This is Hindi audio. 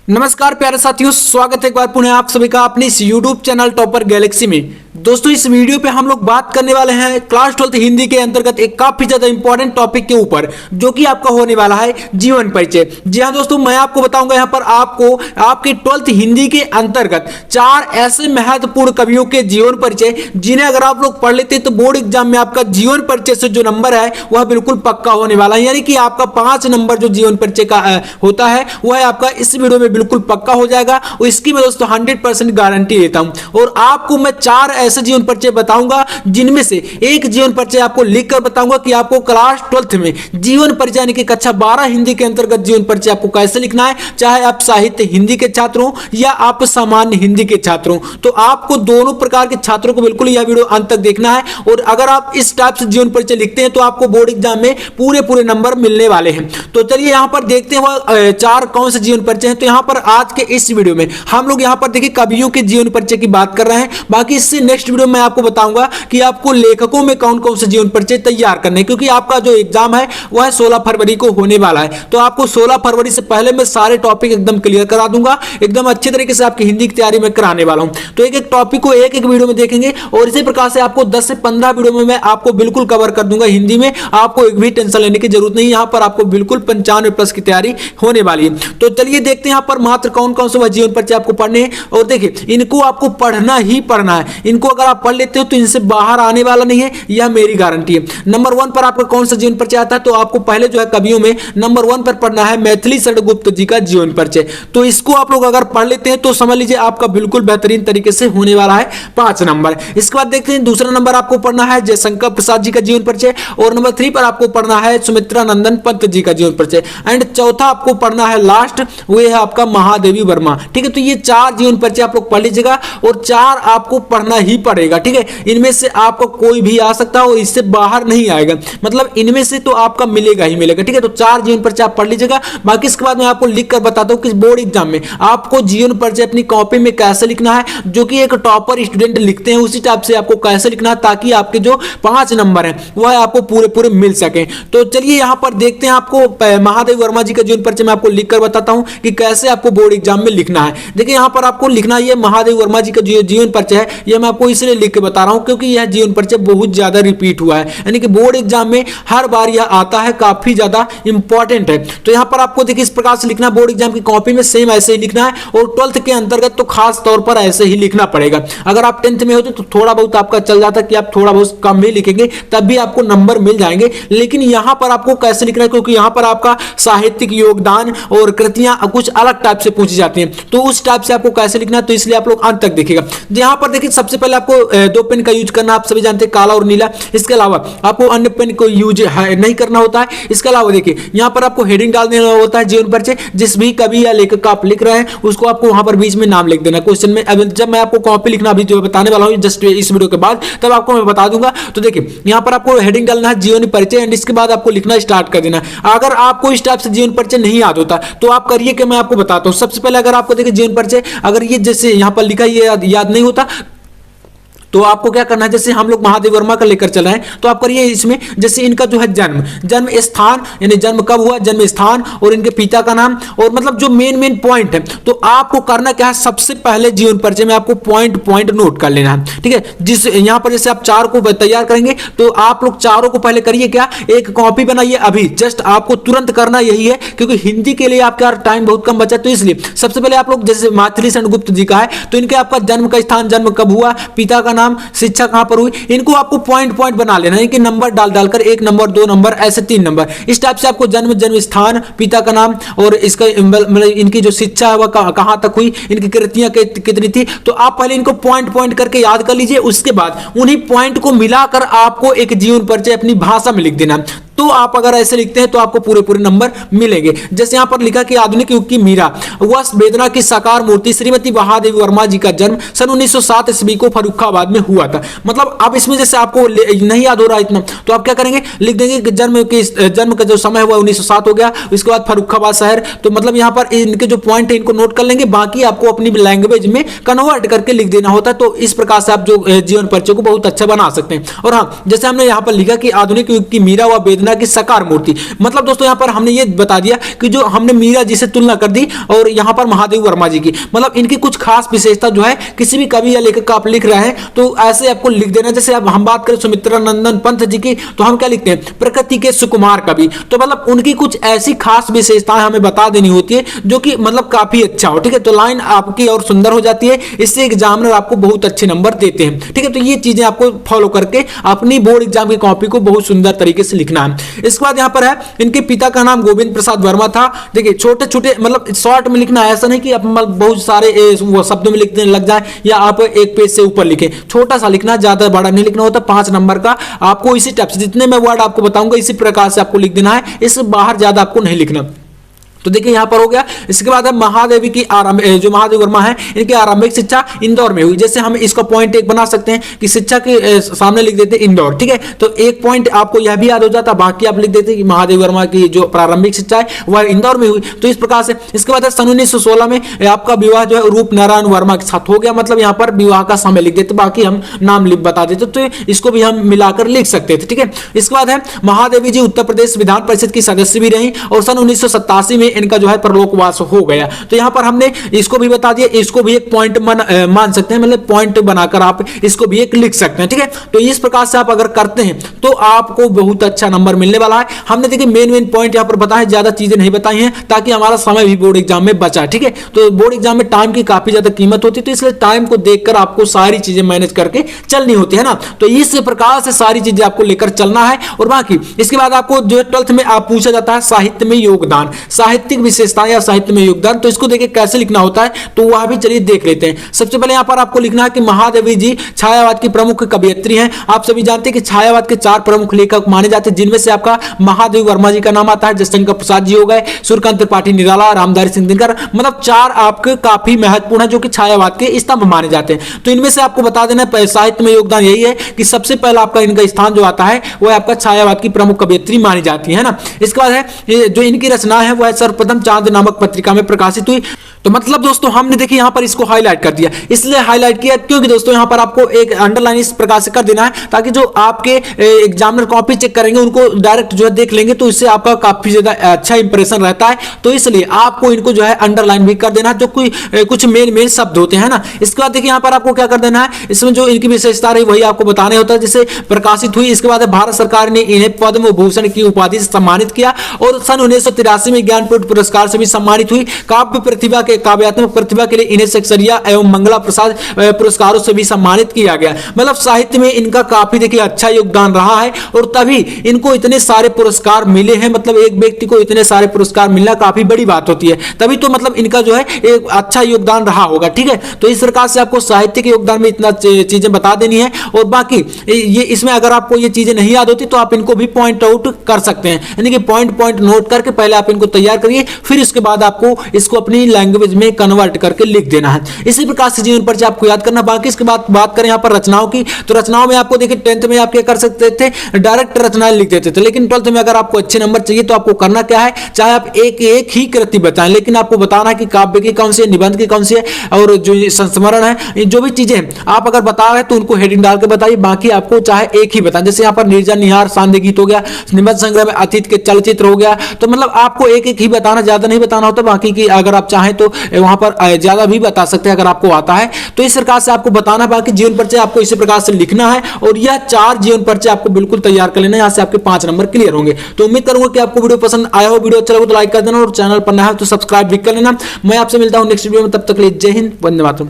नमस्कार प्यारे साथियों, स्वागत है एक बार पुनः आप सभी का अपने इस YouTube चैनल टॉपर गैलेक्सी में। दोस्तों, इस वीडियो पे हम लोग बात करने वाले हैं क्लास 12 हिंदी के अंतर्गत एक काफी ज्यादा इंपॉर्टेंट टॉपिक के ऊपर, जो कि आपका होने वाला है जीवन परिचय। जी हाँ दोस्तों, मैं आपको बताऊंगा यहाँ पर आपको आपके 12th हिंदी के अंतर्गत 4 ऐसे महत्वपूर्ण कवियों के जीवन परिचय, जिन्हें अगर आप लोग पढ़ लेते हैं तो बोर्ड एग्जाम में आपका जीवन परिचय से जो नंबर है वह बिल्कुल पक्का होने वाला है। यानी कि आपका 5 नंबर जो जीवन परिचय का होता है वह आपका इस वीडियो में बिल्कुल पक्का हो जाएगा और इसकी मैं दोस्तों 100% गारंटी देता हूं। और आपको मैं 4 ऐसे जीवन परिचय बताऊंगा, जिनमें से एक जीवन परिचय आपको लिखकर बताऊंगा कि आपको क्लास 12th में जीवन परिचय यानी कि कक्षा 12 हिंदी के अंतर्गत जीवन परिचय आपको कैसे लिखना है, चाहे आप साहित्य हिंदी के छात्र हो या आप सामान्य हिंदी के छात्र हो। तो आपको दोनों प्रकार के छात्रों को बिल्कुल यह वीडियो अंत तक देखना है। और अगर आप इस टाइप से जीवन परिचय लिखते हैं तो आपको बोर्ड एग्जाम में पूरे नंबर मिलने वाले हैं। तो चलिए यहां पर देखते हैं वह 4 कौन से जीवन परिचय हैं। तो यहां पर आज के इस वीडियो में हम लोग यहां पर देखिए कवियों के जीवन परिचय की बात कर रहे हैं। बाकी इससे नेक्स्ट वीडियो में आपको बताऊंगा कि आपको लेखकों में कौन कौन से जीवन परिचय तैयार करने हैं, क्योंकि आपका जो एग्जाम है वह 16 फरवरी को होने वाला है। तो आपको 16 फरवरी से पहले मैं सारे टॉपिक एकदम क्लियर करा दूंगा, एकदम अच्छे तरीके से आपकी हिंदी की तैयारी में कराने वाला हूं। तो एक एक टॉपिक को एक एक वीडियो में देखेंगे और इसी प्रकार से आपको 10 से 15 वीडियो में मैं आपको बिल्कुल कवर कर दूंगा हिंदी में। आपको एक भी टेंशन लेने की जरूरत नहीं, यहां पर आपको बिल्कुल 95+ की तैयारी होने वाली है। तो चलिए देखते हैं यहां पर मात्र कौन कौन से जीवन परिचय आपको पढ़ने हैं। और देखिए इनको आपको पढ़ना ही पढ़ना है। इनको अगर आप पढ़ लेते हो तो इनसे बाहर आने वाला नहीं है, यह मेरी गारंटी है। नंबर 1 पर आपका कौन सा जीवन परिचय आता है, तो आपको पहले जो है कवियों में नंबर 1 पर पढ़ना है मैथिली शरण गुप्त जी का जीवन परिचय। तो इसको आप लोग अगर पढ़ लेते हैं तो समझ लीजिए आपका बिल्कुल बेहतरीन तरीके से होने वाला है 5 नंबर। इसके बाद देखते हैं दूसरा नंबर आपको पढ़ना है जयशंकर प्रसाद जी का जीवन परिचय। और नंबर 3 पर आपको पढ़ना है सुमित्रा नंदन पंत जी का जीवन परिचय। एंड चौथा आपको पढ़ना है लास्ट, वो है आपका महादेवी वर्मा। ठीक है, तो ये 4 जीवन परिचय आप लोग पढ़ लीजिएगा और 4 आपको पढ़ना ही पड़ेगा। ठीक है, इनमें से आपको कोई भी आ सकता है और इससे बाहर नहीं आएगा, मतलब इनमें से तो आपका मिलेगा ही मिलेगा। ठीक है, तो 4 जीवन परिचय आप पढ़ लीजिएगा। बाकी इसके बाद मैं आपको लिख कर बताता हूं कि बोर्ड एग्जाम में आपको जीवन परिचय अपनी कॉपी में कैसे लिखना है, जो कि एक टॉपर स्टूडेंट लिखते हैं उसी टाइप से आपको कैसे लिखना है, ताकि आपके जो 5 नंबर है वह आपको पूरे मिल सके। तो चलिए यहां पर देखते हैं आपको महादेव वर्मा जी का जीवन परिचय मैं आपको लिख कर बताता हूं कि कैसे आपको बोर्ड एग्जाम में लिखना है। देखिए यहां पर आपको लिखना है महादेव वर्मा जी का जो जीवन परिचय है, यह मैं आपको इसलिए लिख के बता रहा हूं क्योंकि यह जीवन परिचय बहुत ज्यादा रिपीट हुआ है, यानी कि बोर्ड एग्जाम में हर बार यह आता है, काफी ज्यादा इंपॉर्टेंट है। तो यहां पर आपको देखिए इस प्रकार से लिखना, बोर्ड एग्जाम की कॉपी में सेम ऐसे ही लिखना है और 12th के अंतर्गत तो खास तौर पर ऐसे ही लिखना पड़ेगा। अगर आप 10th में होते तो थोड़ा बहुत आपका चल जाता कि आप थोड़ा बहुत कम भी लिखेंगे तब भी आपको नंबर मिल जाएंगे, लेकिन यहां पर आपको कैसे लिखना है, क्योंकि यहां पर आपका साहित्यिक योगदान और कृतियां कुछ अलग टाइप से पूछी जाती हैं, तो उस टाइप से आपको कैसे लिखना है, तो इसलिए आप लोग अंत तक देखिएगा। यहां पर देखिए सबसे पहले आपको 2 पेन का यूज करना, आप सभी जानते हैं, काला और नीला। इसके अलावा आपको अन्य पेन को यूज नहीं करना होता है। इसके अलावा देखिए यहां पर आपको हेडिंग डाल देना होता है जीवन परिचय, जिस भी कवि या लेखक का आप लिख रहे हैं उसको आपको वहां पर बीच में नाम लिख देना क्वेश्चन में। अब जब मैं आपको कॉपी लिखना अभी जो बताने वाला हूं जस्ट इस वीडियो के बाद, तब आपको मैं बता दूंगा। तो देखिए यहां पर आपको हेडिंग डालना है जीवन परिचय एंड इसके बाद आपको लिखना स्टार्ट कर देना। अगर आपको इस टाइप से जीवन परिचय नहीं याद होता तो आप करिए कि मैं आपको बताता हूं। सबसे पहले अगर आपको देखिए जीवन परिचय अगर ये जैसे यहां पर लिखा ये याद नहीं होता तो आपको क्या करना है, जैसे हम लोग महादेव वर्मा का लेकर चल रहे हैं तो आप करिए इसमें जैसे इनका जो है जन्म स्थान, यानी जन्म कब हुआ, जन्म स्थान और इनके पिता का नाम और मतलब जो मेन पॉइंट है, तो आपको करना क्या है, सबसे पहले जीवन परिचय में आपको पॉइंट नोट कर लेना है। ठीक है, जिस यहां पर जैसे आप 4 को तैयार करेंगे तो आप लोग चारों को पहले करिए क्या, एक कॉपी बनाइए अभी, जस्ट आपको तुरंत करना यही है क्योंकि हिंदी के लिए आपका टाइम बहुत कम बचा। तो इसलिए सबसे पहले आप लोग जैसे मैथिली शरण गुप्त जी का है तो इनके आपका जन्म का स्थान, जन्म कब हुआ, पिता का नाम, शिक्षा कहां पर हुई, इनको आपको पॉइंट बना लेना है कि नंबर डालकर 1 नंबर 2 नंबर ऐसे 3 नंबर, इस टाइप से आपको जन्म स्थान, पिता का नाम और इसका मतलब इनकी जो शिक्षा है वह कहां तक हुई, इनकी कृतियां कितनी थी, तो आप पहले इनको पॉइंट करके याद कर लीजिए। उसके बाद उन्हीं पॉइंट को मिलाकर आपको एक जीवन परिचय अपनी भाषा में लिख देना। तो आप अगर ऐसे लिखते हैं तो आपको पूरे नंबर मिलेंगे। जैसे यहां पर लिखा कि आधुनिक युग की मीरा वह वेदना की साकार मूर्ति श्रीमती महादेवी वर्मा जी का जन्म सन 1907 ईस्वी को फर्रुखाबाद में हुआ था। मतलब अब इसमें जैसे आपको नहीं याद हो रहा इतना तो आप क्या करेंगे, लिख देंगे कि जन्म का जो समय हुआ 1907 हो गया, उसके बाद फर्रुखाबाद शहर। तो मतलब यहां पर इनके जो पॉइंट है इनको नोट कर लेंगे, बाकी आपको अपनी लैंग्वेज में कन्वर्ट करके लिख देना होता है। तो इस प्रकार से आप जो जीवन परिचय को बहुत अच्छा बना सकते हैं। और हाँ, जैसे हमने यहां पर लिखा कि आधुनिक युग की मीरा व लिखना कि साकार मूर्ति। मतलब दोस्तों यहाँ पर हमने ये बता दिया कि जो हमने मीरा जी से तुलना कर दी और यहाँ पर महादेव वर्मा जी की, मतलब इनकी कुछ खास विशेषता जो है किसी भी कवि या लेखक का आप लिख रहे हैं तो ऐसे आपको लिख देना। जैसे अब हम बात करें सुमित्रा नंदन पंत जी की, तो हम क्या लिखते हैं, प्रकृति के सुकुमार कवि। तो मतलब उनकी कुछ ऐसी खास विशेषताएं हमें बता देनी होती है जो कि मतलब काफी अच्छा हो, ठीक है। तो लाइन आपकी और सुंदर हो जाती है, इससे एग्जामिनर आपको बहुत अच्छे नंबर देते हैं, ठीक है। तो ये चीजें आपको फॉलो करके अपनी बोर्ड एग्जाम की कॉपी को बहुत सुंदर तरीके से लिखना है। इसके बाद यहाँ पर है, इनके पिता का नाम गोविंद प्रसाद वर्मा था। देखिए छोटे छोटे मतलब शॉर्ट में लिखना, ऐसा नहीं कि आप बहुत सारे वो शब्दों में लिखने लग जाए या आप एक पेज से ऊपर लिखें, छोटा सा लिखना, ज्यादा बड़ा नहीं लिखना होता। 5 नंबर का आपको इसी टाइप से जितने मैं वर्ड आपको बताऊंगा इसी प्रकार से आपको लिख देना है, इससे बाहर ज्यादा आपको नहीं लिखना। तो देखिए यहाँ पर हो गया। इसके बाद है महादेवी की जो महादेव वर्मा है इनकी आरंभिक शिक्षा इंदौर में हुई। जैसे हम इसको पॉइंट 1 बना सकते हैं कि शिक्षा के सामने लिख देते हैं इंदौर, ठीक है। तो एक पॉइंट आपको यह भी याद हो जाता, बाकी आप लिख देते हैं कि महादेव वर्मा की जो प्रारंभिक शिक्षा है वह इंदौर में हुई। तो इस प्रकार से इसके बाद सन 1916 में आपका विवाह जो है रूप नारायण वर्मा के साथ हो गया। मतलब यहाँ पर विवाह का समय लिख देते, बाकी हम नाम बता देते, तो इसको भी हम मिलाकर लिख सकते थे, ठीक है। इसके बाद है महादेवी जी उत्तर प्रदेश विधान परिषद की सदस्य भी रही और सन 1987 में इनका जो है परलोकवास हो गया। तो यहां पर हमने इसको भी बता दिया, इसको भी एक पॉइंट मान सकते हैं, मतलब पॉइंट बनाकर आप इसको भी एक लिख सकते हैं, ठीक है। तो इस प्रकार से आप अगर करते हैं तो आपको बहुत अच्छा नंबर मिलने वाला है। हमने देखिए मेन पॉइंट यहां पर बताए, ज्यादा चीजें नहीं बताई हैं ताकि हमारा समय भी बोर्ड एग्जाम में बचा, ठीक है। तो बोर्ड एग्जाम में टाइम की काफी ज्यादा कीमत होती है, तो इसलिए टाइम को देखकर आपको सारी चीजें मैनेज करके चलनी होती है ना। तो इस प्रकार से सारी चीजें आपको लेकर चलना है। और बाकी इसके बाद आपको जो 12th में आप पूछा जाता है साहित्य में योगदान, साहित्यिक विशेषता या साहित्य में योगदान, तो इसको देखिए कैसे लिखना होता है, तो वह भी चलिए देख लेते हैं। सबसे पहले यहां पर आपको लिखना है कि महादेवी जी छायावाद की प्रमुख कवयित्री हैं। आप सभी जानते हैं कि छायावाद के 4 प्रमुख लेखक माने जाते हैं, जिनमें से आपका महादेव वर्मा जी का नाम आता है, जयशंकर प्रसाद जी हो गए, सूर्यकांत त्रिपाठी निराला, रामधारी सिंह दिनकर, मतलब 4 आपके काफी महत्वपूर्ण है जो कि छायावाद के स्तंभ माने जाते हैं। तो इनमें से आपको बता देना साहित्य में योगदान यही है कि सबसे पहला आपका इनका स्थान जो आता है वह आपका छायावाद की प्रमुख कवयित्री मानी जाती है ना। इसके बाद है जो इनकी रचना है वह सर्वप्रथम चांद नामक पत्रिका में प्रकाशित हुई। तो मतलब दोस्तों हमने देखिए यहां पर इसको हाईलाइट कर दिया, इसलिए हाईलाइट किया क्योंकि दोस्तों यहां पर आपको एक अंडरलाइन इस प्रकार से कर देना है ताकि जो आपके एग्जामिनर कॉपी चेक करेंगे उनको डायरेक्ट जो है देख लेंगे, तो इससे आपका काफी ज्यादा अच्छा इंप्रेशन रहता है। तो इसलिए आपको इनको जो है अंडरलाइन भी कर देना है, जो कोई कुछ मेन शब्द होते हैं ना। इसके बाद देखिए यहां पर आपको क्या कर देना है, इसमें जो इनकी विशेषता रही वही आपको बताने होता है, जिसे प्रकाशित हुई। इसके बाद भारत सरकार ने इन्हें पद्म भूषण की उपाधि से सम्मानित किया और सन 1983 में ज्ञानपीठ पुरस्कार से भी सम्मानित हुई। काव्य प्रतिभा के काव्यात्मक प्रतिभा के लिए इन्हें सक्सरिया एवं मंगला प्रसाद पुरस्कारों से भी सम्मानित किया गया। मतलब साहित्य में इनका काफी देखिए अच्छा योगदान रहा है और तभी इनको इतने सारे पुरस्कार मिले हैं। मतलब एक व्यक्ति को इतने सारे पुरस्कार मिलना काफी बड़ी बात होती है, तभी तो मतलब इनका जो है एक अच्छा योगदान रहा होगा, ठीक है। तो इस प्रकार से आपको साहित्य के योगदान में इतना चीजें बता देनी है। और बाकी ये इसमें अगर आपको ये चीजें नहीं याद होती तो आप इनको भी पॉइंट आउट कर सकते हैं, यानी कि पॉइंट नोट करके पहले आप इनको तैयार करिए, फिर इसके बाद आपको इसको अपनी लैंग्वेज में कन्वर्ट करके लिख देना है। इसी प्रकार से जीवन परिचय आपको याद करना। बाकी इसके बाद बात करें यहाँ पर रचनाओं की, तो रचनाओं में आपको देखिए 10th में आप क्या कर सकते थे, डायरेक्ट रचनाएं लिख देते थे, लेकिन 12th में अगर आपको अच्छे नंबर चाहिए तो आपको करना क्या है, चाहे आप एक ही कृति बताएं, लेकिन आपको बताना है कि काव्य की कौन सी है, निबंध की कौन सी है, और जो संस्मरण है, जो भी चीजें आप अगर बता रहे हैं तो उनको हेडिंग डाल के बताइए। बाकी आपको चाहे एक ही बताएं, जैसे यहाँ पर निर्जन निहार सांध्य गीत हो गया, निबंध संग्रह में अतीत के चलचित्र हो गया। तो मतलब आपको एक ही बताना, ज्यादा नहीं बताना होता। बाकी की अगर आप चाहें तो वहां पर ज्यादा भी बता सकते हैं अगर आपको आता है। तो इस प्रकार से आपको बताना। बाकी जीवन परिचय आपको इसी प्रकार से लिखना है और यह 4 जीवन परिचय आपको बिल्कुल तैयार कर लेना है। यहां से आपके 5 नंबर क्लियर होंगे। तो उम्मीद करूंगा कि आपको वीडियो पसंद आया हो। वीडियो अच्छा लगा तो लाइक कर देना और चैनल पर नया हो तो सब्सक्राइब भी कर लेना। मैं आपसे मिलता हूं नेक्स्ट वीडियो में, तब तक के लिए जय हिंद, वंदे मातरम।